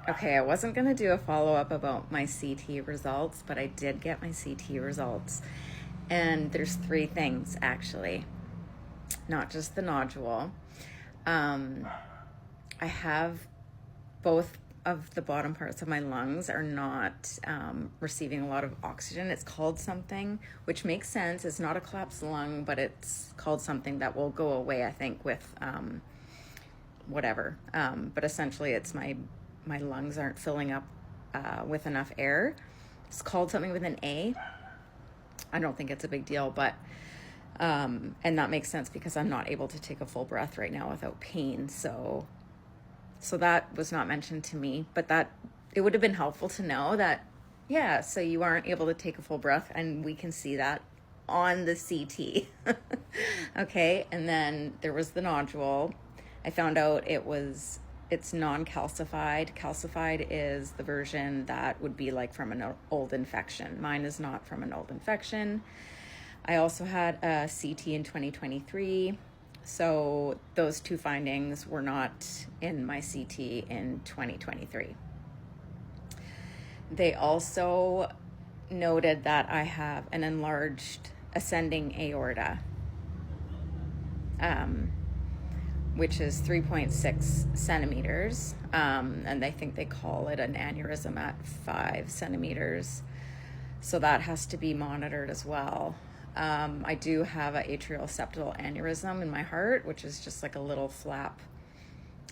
Okay, I wasn't going to do a follow-up about my CT results, but I did get my CT results. And there's three things, actually, not just the nodule. I have both of the bottom parts of my lungs are not receiving a lot of oxygen. It's called something, which makes sense. It's not a collapsed lung, but it's called something that will go away, I think, with whatever. But essentially, it's my lungs aren't filling up with enough air. It's called something with an A. I don't think it's a big deal, but and that makes sense because I'm not able to take a full breath right now without pain. So that was not mentioned to me, but that it would have been helpful to know that, yeah, so you aren't able to take a full breath, and we can see that on the CT. Okay, and then there was the nodule. I found out it's non-calcified. Calcified is the version that would be like from an old infection. Mine is not from an old infection. I also had a CT in 2023. So those two findings were not in my CT in 2023. They also noted that I have an enlarged ascending aorta, which is 3.6 centimeters. And I think they call it an aneurysm at 5 centimeters. So that has to be monitored as well. I do have an atrial septal aneurysm in my heart, which is just like a little flap.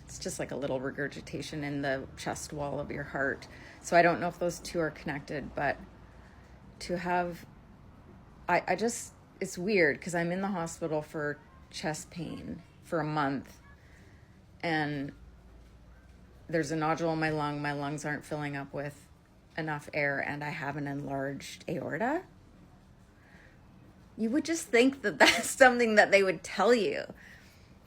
It's just like a little regurgitation in the chest wall of your heart. So I don't know if those two are connected, but to have, it's weird because I'm in the hospital for chest pain for a month, and there's a nodule in my lung. My lungs aren't filling up with enough air, and I have an enlarged aorta. You would just think that that's something that they would tell you.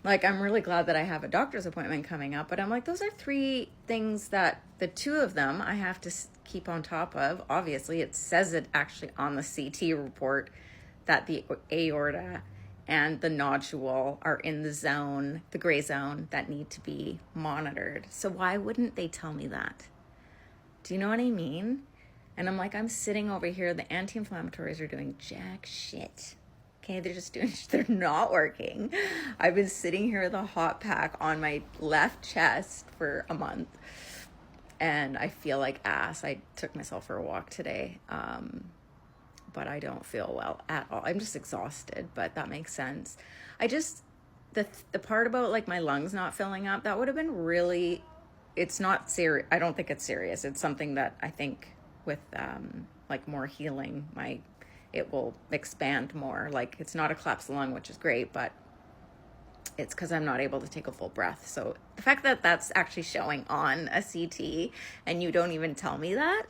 Like, I'm really glad that I have a doctor's appointment coming up, but I'm like, those are three things that the two of them I have to keep on top of. Obviously, it says it actually on the CT report that the aorta and the nodule are in the zone, the gray zone, that need to be monitored. So why wouldn't they tell me that? Do you know what I mean? And I'm like, I'm sitting over here, the anti-inflammatories are doing jack shit. Okay, they're not working. I've been sitting here with a hot pack on my left chest for a month, and I feel like ass. I took myself for a walk today, but I don't feel well at all. I'm just exhausted, but that makes sense. The part about like my lungs not filling up, that would have been really, it's not serious. I don't think it's serious. It's something that I think with like more healing, it will expand more. Like, it's not a collapsed lung, which is great, but it's because I'm not able to take a full breath. So the fact that that's actually showing on a CT and you don't even tell me that,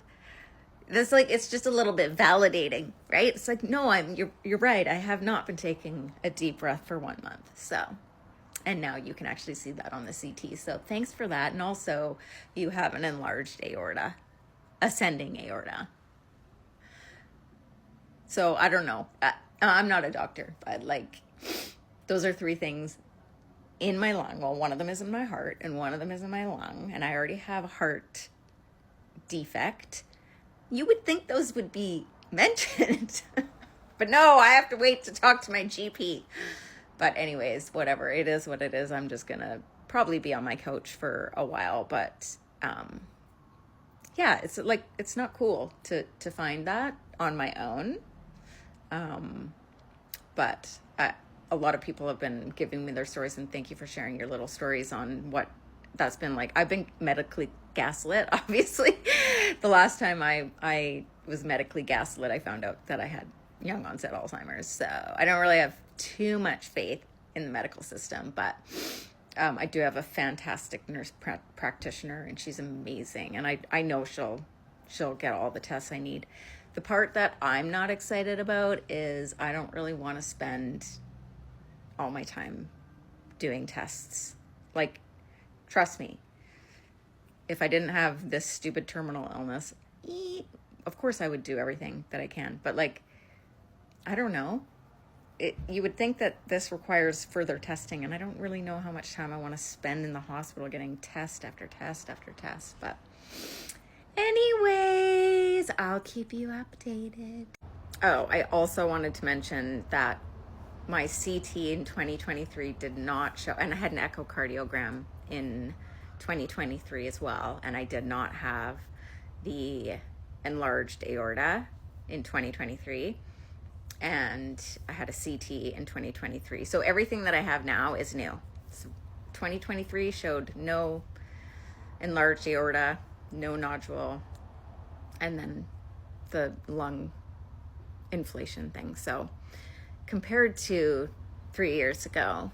that's like, it's just a little bit validating, right? It's like, no, you're right. I have not been taking a deep breath for 1 month. So, and now you can actually see that on the CT. So thanks for that. And also, you have an enlarged aorta, ascending aorta. So I don't know. I'm not a doctor, but like, those are three things in my lung. Well, one of them is in my heart and one of them is in my lung. And I already have a heart defect. You would think those would be mentioned, but no, I have to wait to talk to my GP. But anyways, whatever, it is what it is. I'm just going to probably be on my couch for a while, but yeah, it's like, it's not cool to find that on my own. But a lot of people have been giving me their stories, and thank you for sharing your little stories on what that's been like. I've been medically gaslit, obviously. The last time I was medically gaslit, I found out that I had young onset Alzheimer's. So I don't really have too much faith in the medical system, but I do have a fantastic nurse practitioner, and she's amazing. And I know she'll get all the tests I need. The part that I'm not excited about is I don't really want to spend all my time doing tests. Like, trust me, if I didn't have this stupid terminal illness, of course I would do everything that I can. But like, I don't know. you would think that this requires further testing, and I don't really know how much time I want to spend in the hospital getting test after test after test. But anyways, I'll keep you updated. Oh, I also wanted to mention that my CT in 2023 did not show, and I had an echocardiogram in 2023 as well, and I did not have the enlarged aorta in 2023, and I had a CT in 2023. So everything that I have now is new. So 2023 showed no enlarged aorta, no nodule, and then the lung inflation thing. So compared to 3 years ago,